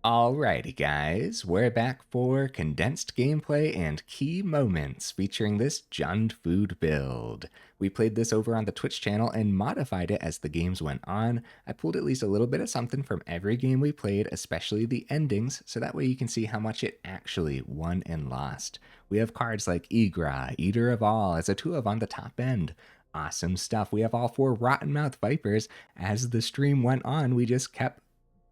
Alrighty guys, we're back for condensed gameplay and key moments featuring this Jund Food build. We played this over on the Twitch channel and modified it as the games went on. I pulled at least a little bit of something from every game we played, especially the endings, so that way you can see how much it actually won and lost. We have cards like Ygra, Eater of All, as a 2-of on the top end. Awesome stuff. We have all 4 Rottenmouth Vipers. As the stream went on, we just kept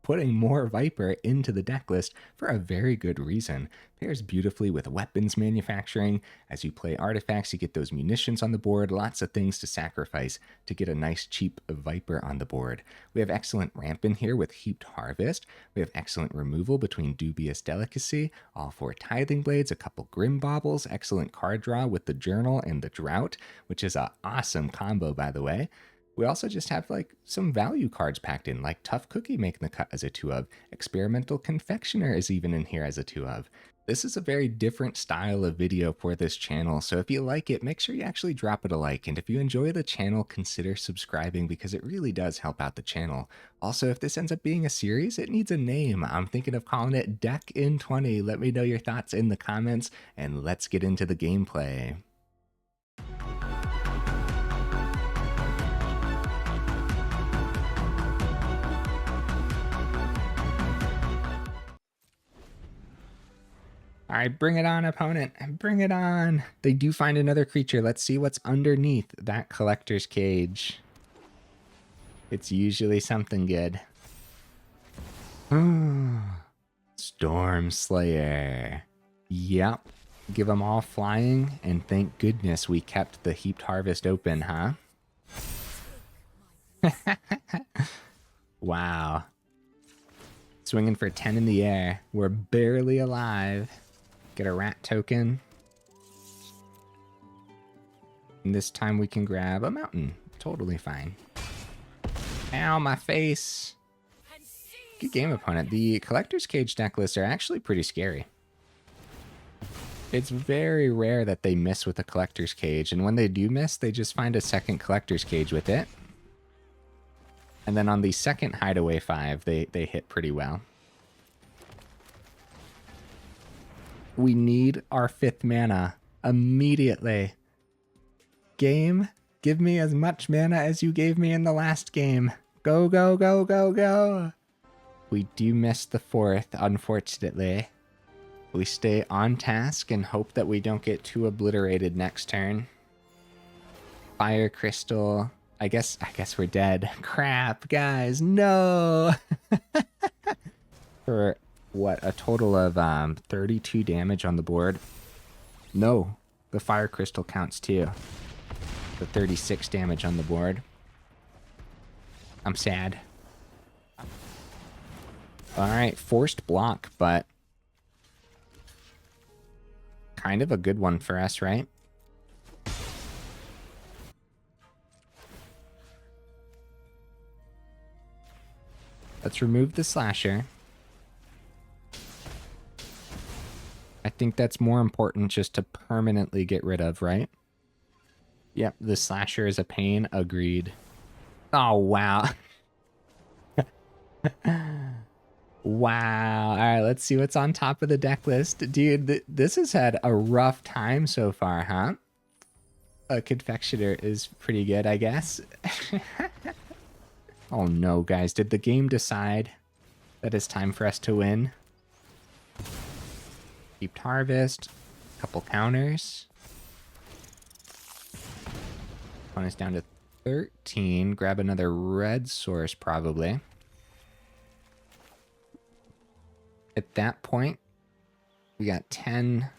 putting more Viper into the deck list for a very good reason. Pairs beautifully with weapons manufacturing. As you play artifacts, you get those munitions on the board, lots of things to sacrifice to get a nice cheap Viper on the board. We have excellent ramp in here with Heaped Harvest. We have excellent removal between Dubious Delicacy, all 4 Tithing Blades, a couple Grim Baubles, excellent card draw with the Journal and the Drought, which is an awesome combo by the way. We also just have like some value cards packed in, like Tough Cookie making the cut as a 2-of. Experimental Confectioner is even in here as a 2-of. This is a very different style of video for this channel, so if you like it, make sure you actually drop it a like, and if you enjoy the channel, consider subscribing because it really does help out the channel. Also, if this ends up being a series, it needs a name. I'm thinking of calling it Deck in 20. Let me know your thoughts in the comments, and let's get into the gameplay. All right, bring it on, opponent. Bring it on. They do find another creature. Let's see what's underneath that collector's cage. It's usually something good. Storm Slayer. Yep. Give them all flying, and thank goodness we kept the Heaped Harvest open, huh? Wow. Swinging for 10 in the air. We're barely alive. Get a rat token. And this time we can grab a mountain. Totally fine. Ow, my face. Good game, opponent. The Collector's Cage deck lists are actually pretty scary. It's very rare that they miss with a Collector's Cage, and when they do miss, they just find a second Collector's Cage with it. And then on the second Hideaway 5, they hit pretty well. We need our 5th mana immediately. Game, give me as much mana as you gave me in the last game. Go, go, go, go, go. We do miss the 4th, unfortunately. We stay on task and hope that we don't get too obliterated next turn. Fire Crystal. I guess we're dead. Crap, guys, no. For what, a total of 32 damage on the board. No, the Fire Crystal counts too. The 36 damage on the board. I'm sad. All right, forced block, but kind of a good one for us, right? Let's remove the Slasher. I think that's more important just to permanently get rid of, right? Yep, the Slasher is a pain. Agreed. Oh, wow. Wow. All right, let's see what's on top of the deck list. Dude, this has had a rough time so far, huh? A Confectioner is pretty good, I guess. Oh no, guys. Did the game decide that it's time for us to win? Heaped Harvest. Couple counters. One is down to 13. Grab another red source, probably. At that point, we got 10.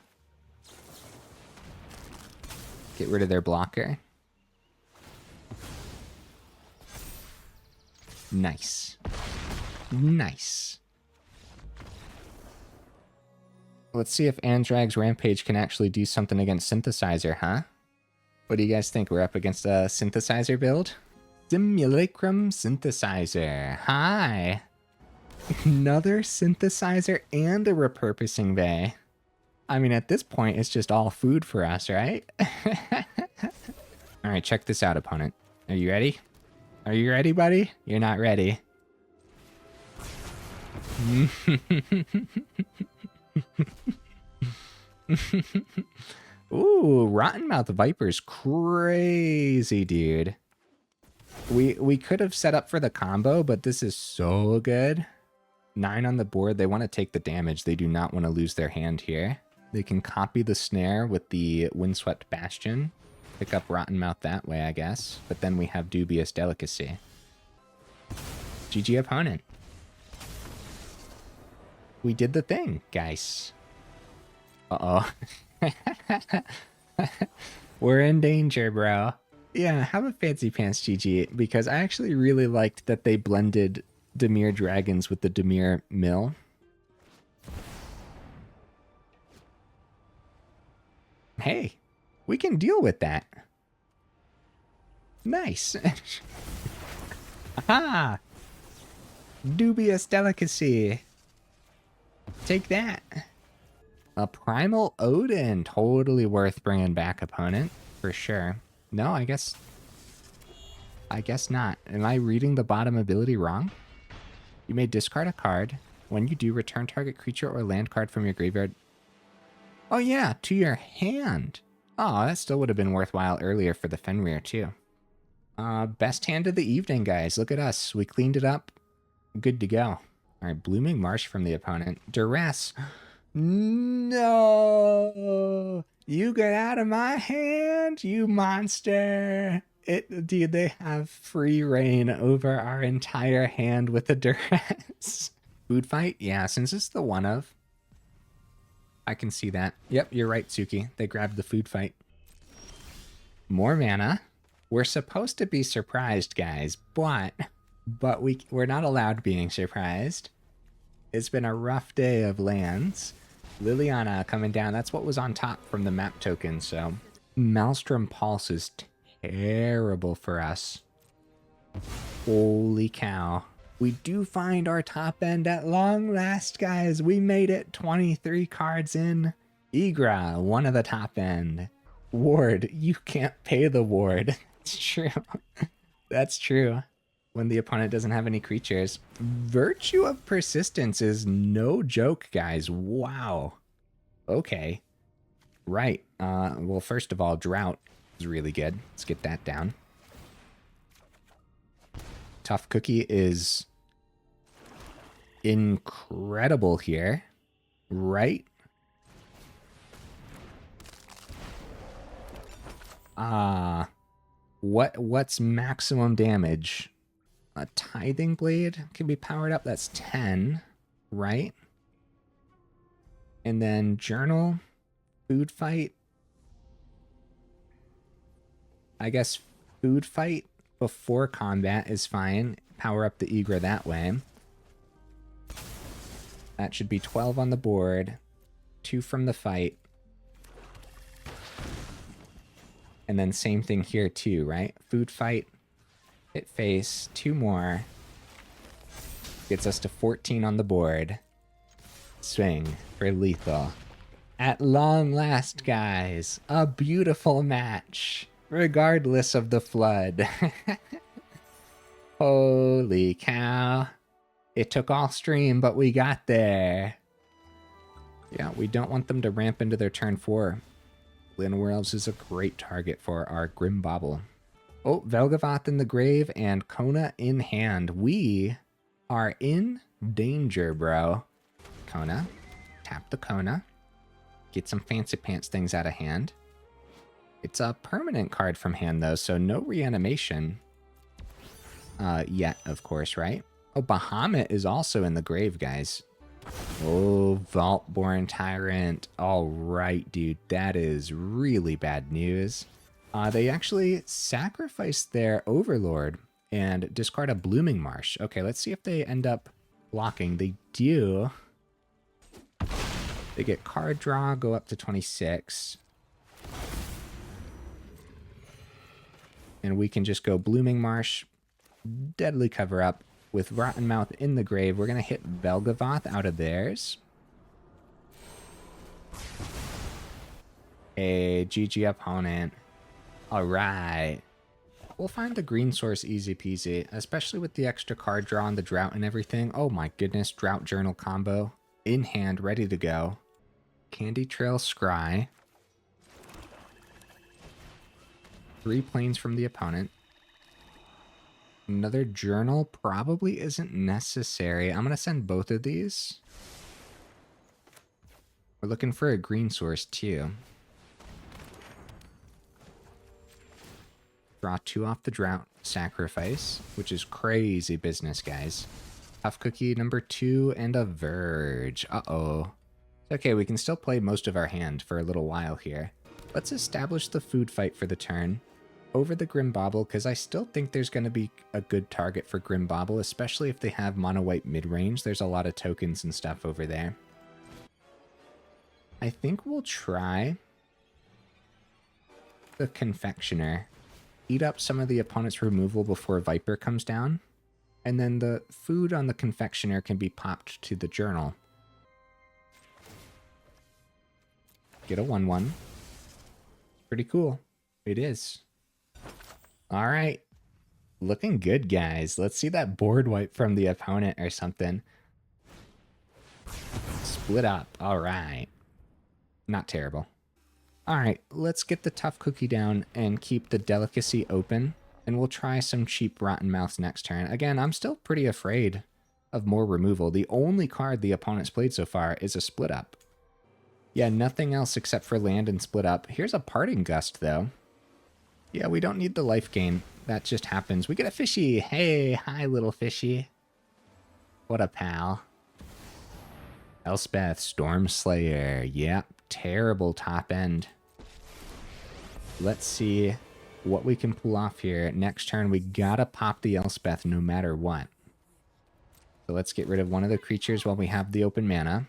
Get rid of their blocker. Nice. Nice. Let's see if Anzrag's Rampage can actually do something against Synthesizer, huh? What do you guys think? We're up against a Synthesizer build? Simulacrum Synthesizer. Hi. Another Synthesizer and a Repurposing Bay. I mean, at this point, it's just all food for us, right? All right, check this out, opponent. Are you ready? Are you ready, buddy? You're not ready. Ooh, Rottenmouth Viper's crazy, dude. We could have set up for the combo, but this is so good. 9 on the board. They want to take the damage. They do not want to lose their hand here. They can copy the snare with the Windswept Bastion. Pick up Rottenmouth that way, I guess. But then we have Dubious Delicacy. GG opponent. We did the thing, guys. Uh-oh. We're in danger, bro. Yeah, have a fancy pants, GG, because I actually really liked that they blended Dimir Dragons with the Dimir Mill. Hey, we can deal with that. Nice. Aha! Dubious Delicacy. Take that. A Primal Odin. Totally worth bringing back, opponent. For sure. No, I guess not. Am I reading the bottom ability wrong? You may discard a card. When you do, return target creature or land card from your graveyard. Oh yeah, to your hand. Oh, that still would have been worthwhile earlier for the Fenrir too. Best hand of the evening, guys. Look at us. We cleaned it up. Good to go. All right, Blooming Marsh from the opponent. Duress. No! You get out of my hand, you monster! Dude, they have free reign over our entire hand with a Duress. Food fight? Yeah, since it's the one of. I can see that. Yep, you're right, Suki. They grabbed the food fight. More mana. We're supposed to be surprised, guys, but we're not allowed being surprised. It's been a rough day of lands. Liliana coming down. That's what was on top from the map token, so. Maelstrom Pulse is terrible for us. Holy cow. We do find our top end at long last, guys. We made it 23 cards in. Ygra, one of the top end. Ward, you can't pay the ward. It's true. That's true. When the opponent doesn't have any creatures. Virtue of Persistence is no joke, guys. Wow. Okay. Right. Well, first of all, Drought is really good. Let's get that down. Tough Cookie is incredible here. Right? What's maximum damage? A Tithing Blade can be powered up. That's 10, right? And then Journal, Food Fight. I guess Food Fight before combat is fine. Power up the Ygra that way. That should be 12 on the board. 2 from the fight. And then same thing here too, right? Food Fight. Hit face, 2 more. Gets us to 14 on the board. Swing for lethal. At long last, guys, a beautiful match, regardless of the flood. Holy cow. It took all stream, but we got there. Yeah, we don't want them to ramp into their turn 4. Llanowar Elves is a great target for our Grim Bauble. Oh, Velgavoth in the grave and Kona in hand. We are in danger, bro. Kona. Tap the Kona. Get some fancy pants things out of hand. It's a permanent card from hand, though, so no reanimation. Yet, of course, right? Oh, Bahamut is also in the grave, guys. Oh, Vaultborn Tyrant. All right, dude. That is really bad news. They actually sacrificed their Overlord and discard a Blooming Marsh. Okay, let's see if they end up blocking. They do. They get card draw, go up to 26. And we can just go Blooming Marsh, Deadly Cover Up. With Rottenmouth in the grave, we're going to hit Velgavoth out of theirs. Hey, GG opponent. All right. We'll find the green source easy peasy, especially with the extra card draw and the drought and everything. Oh my goodness, drought journal combo. In hand, ready to go. Candy Trail Scry. 3 planes from the opponent. Another journal probably isn't necessary. I'm going to send both of these. We're looking for a green source too. Draw 2 off the drought, sacrifice, which is crazy business, guys. Tough cookie number 2 and a verge. Uh-oh. It's okay, we can still play most of our hand for a little while here. Let's establish the food fight for the turn over the Grim Bauble, because I still think there's going to be a good target for Grim Bauble, especially if they have mono-white mid-range. There's a lot of tokens and stuff over there. I think we'll try the Confectioner. Eat up some of the opponent's removal before Viper comes down, and then the food on the Confectioner can be popped to the journal. Get a 1/1. Pretty cool. It is. All right. Looking good, guys. Let's see that board wipe from the opponent or something. Split up. All right. Not terrible. All right, let's get the tough cookie down and keep the delicacy open, and we'll try some cheap Rottenmouth next turn. Again, I'm still pretty afraid of more removal. The only card the opponent's played so far is a split up. Yeah, nothing else except for land and split up. Here's a Parting Gust, though. Yeah, we don't need the life gain. That just happens. We get a fishy. Hey, hi, little fishy. What a pal. Elspeth, Stormslayer. Yep, terrible top end. Let's see what we can pull off here. Next turn, we gotta pop the Elspeth no matter what. So let's get rid of one of the creatures while we have the open mana.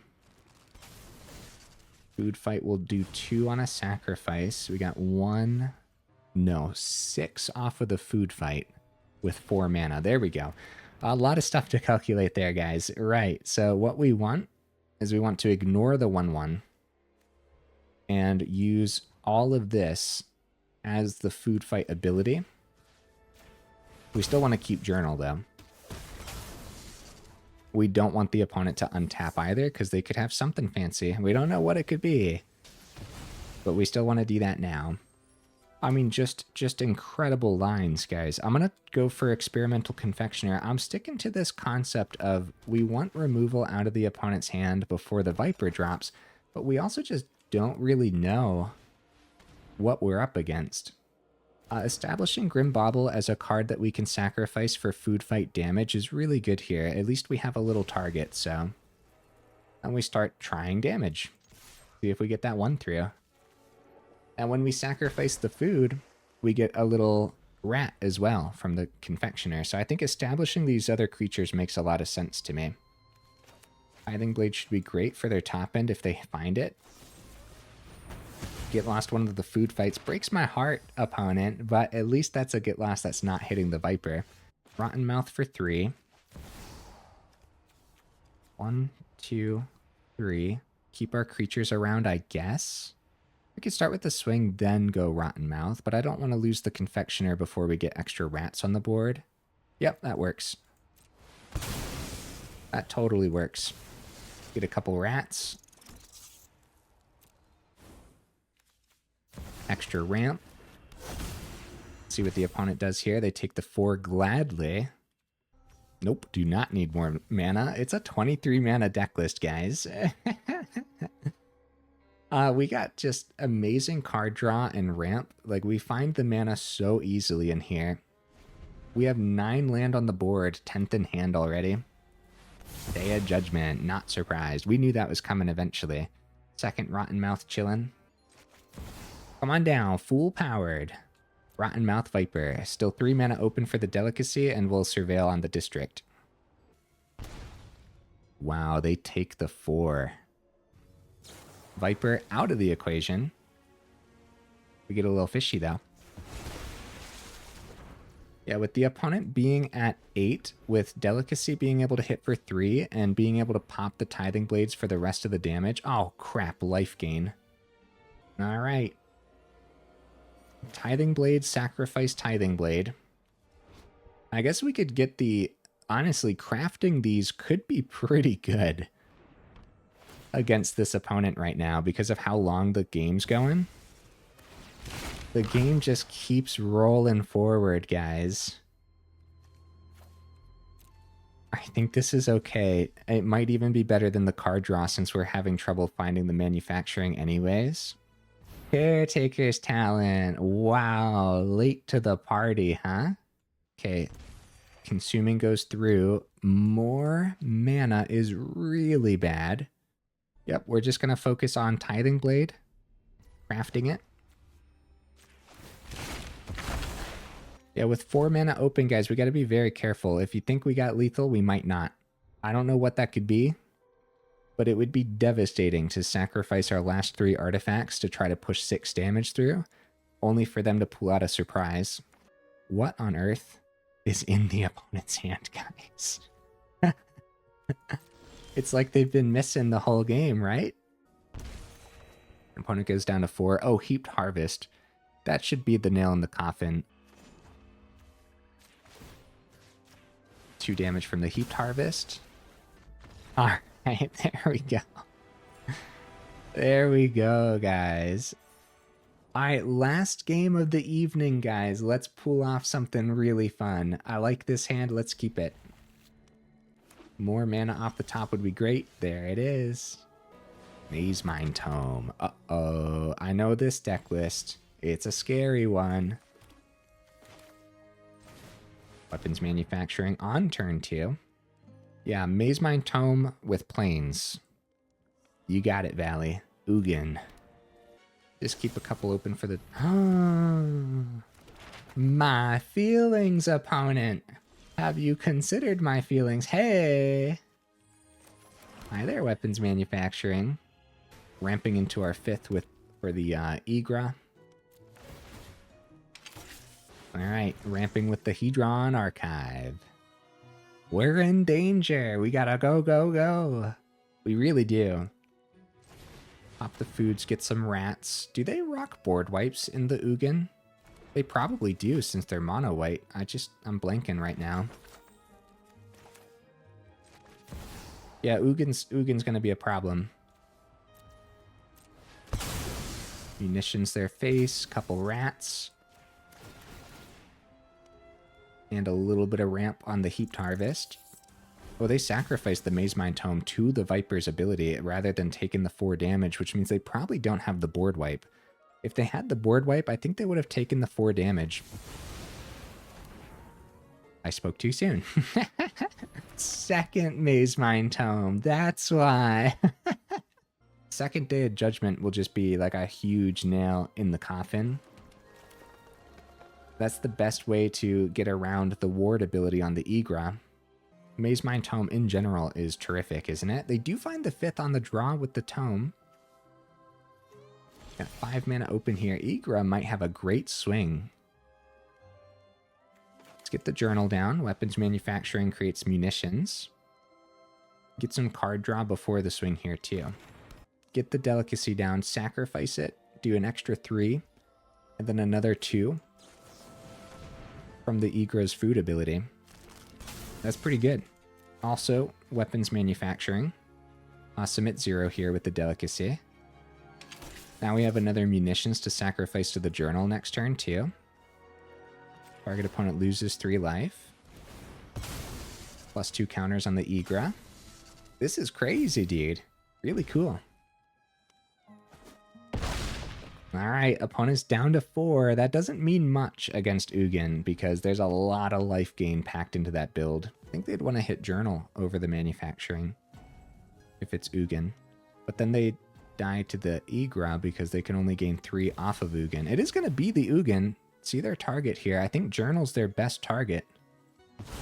Food fight will do 2 on a sacrifice. We got 6 off of the food fight with 4 mana. There we go. A lot of stuff to calculate there, guys. Right, so what we want is we want to ignore the 1/1 and use all of this as the food fight ability. We still want to keep journal, though. We don't want the opponent to untap either, because they could have something fancy. We don't know what it could be, but we still want to do that now. I mean, just incredible lines, guys. I'm going to go for Experimental Confectioner. I'm sticking to this concept of we want removal out of the opponent's hand before the Viper drops, but we also just don't really know what we're up against. Establishing Grim Bauble as a card that we can sacrifice for food fight damage is really good here. At least we have a little target, so... And we start trying damage. See if we get that 1 through. And when we sacrifice the food, we get a little rat as well from the Confectioner. So I think establishing these other creatures makes a lot of sense to me. Tithing Blade should be great for their top end if they find it. Get lost one of the food fights. Breaks my heart, opponent, but at least that's a get lost that's not hitting the Viper. Rottenmouth for 3. 1, 2, 3. Keep our creatures around, I guess. We could start with the swing, then go Rottenmouth, but I don't want to lose the Confectioner before we get extra rats on the board. Yep, that works. That totally works. Get a couple rats. Extra ramp. See what the opponent does here. They take the 4 gladly. Nope, do not need more mana. It's a 23 mana deck list, guys. We got just amazing card draw and ramp. Like, we find the mana so easily in here. We have 9 land on the board, 10th in hand already. Day of Judgment, not surprised. We knew that was coming eventually. Second Rottenmouth chillin'. Come on down, full powered. Rottenmouth Viper. Still 3 mana open for the delicacy, and we'll surveil on the district. Wow, they take the 4. Viper out of the equation. We get a little fishy, though. Yeah, with the opponent being at 8, with delicacy being able to hit for 3, and being able to pop the Tithing Blades for the rest of the damage. Oh, crap, life gain. All right. Tithing Blade, sacrifice Tithing Blade. I guess we could get the... Honestly, crafting these could be pretty good against this opponent right now because of how long the game's going. The game just keeps rolling forward, guys. I think this is okay. It might even be better than the card draw since we're having trouble finding the manufacturing anyways. Caretaker's Talent. Wow, late to the party, huh? Okay, consuming goes through. More mana is really bad. Yep, we're just going to focus on Tithing Blade, crafting it. Yeah, with 4 mana open, guys, we got to be very careful. If you think we got lethal, we might not. I don't know what that could be, but it would be devastating to sacrifice our last 3 artifacts to try to push 6 damage through, only for them to pull out a surprise. What on earth is in the opponent's hand, guys? It's like they've been missing the whole game, right? Opponent goes down to 4. Oh, Heaped Harvest. That should be the nail in the coffin. 2 damage from the Heaped Harvest. Alright, there we go. There we go, guys. Alright, last game of the evening, guys. Let's pull off something really fun. I like this hand. Let's keep it. More mana off the top would be great. There it is. Maze Mind Tome. Uh-oh. I know this deck list. It's a scary one. Weapons Manufacturing on turn 2. Yeah, Maze Mind Tome with Plains. You got it, Valley. Ugin. Just keep a couple open for the... My feelings, opponent. Have you considered my feelings? Hey! Hi there, Weapons Manufacturing. Ramping into our 5th for the Ygra. Alright, ramping with the Hedron Archive. We're in danger. We gotta go, go, go. We really do. Pop the foods, get some rats. Do they rock board wipes in the Ugin? They probably do since they're mono white. I'm blanking right now. Yeah, Ugin's gonna be a problem. Munitions their face, couple rats. And a little bit of ramp on the Heaped Harvest. Oh, they sacrificed the Maze Mind Tome to the Viper's ability rather than taking the 4 damage, which means they probably don't have the board wipe. If they had the board wipe, I think they would have taken the 4 damage. I spoke too soon. Second Maze Mind Tome, that's why. Second Day of Judgment will just be like a huge nail in the coffin. That's the best way to get around the ward ability on the Ygra. Maze Mind Tome in general is terrific, isn't it? They do find the 5th on the draw with the tome. Got 5 mana open here. Ygra might have a great swing. Let's get the journal down. Weapons Manufacturing creates munitions. Get some card draw before the swing here too. Get the Delicacy down, sacrifice it, do an extra 3, and then another 2 from the Ygra's food ability. That's pretty good. Also, Weapons Manufacturing. Submit 0 here with the Delicacy. Now we have another munitions to sacrifice to the journal next turn too. Target opponent loses 3 life. Plus 2 counters on the Ygra. This is crazy, dude. Really cool. Alright, opponent's down to 4. That doesn't mean much against Ugin because there's a lot of life gain packed into that build. I think they'd want to hit Journal over the Manufacturing if it's Ugin. But then they die to the Ygra because they can only gain 3 off of Ugin. It is going to be the Ugin. See their target here. I think Journal's their best target.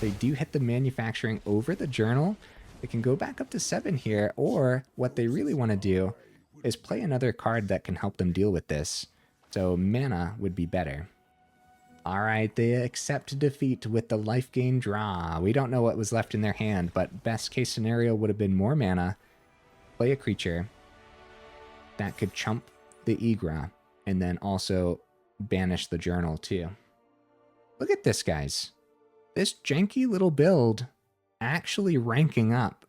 They do hit the Manufacturing over the Journal. They can go back up to 7 here, or what they really want to do is play another card that can help them deal with this. So mana would be better. Alright, they accept defeat with the life gain draw. We don't know what was left in their hand, but best case scenario would have been more mana. Play a creature that could chump the Ygra, and then also banish the journal too. Look at this, guys. This janky little build actually ranking up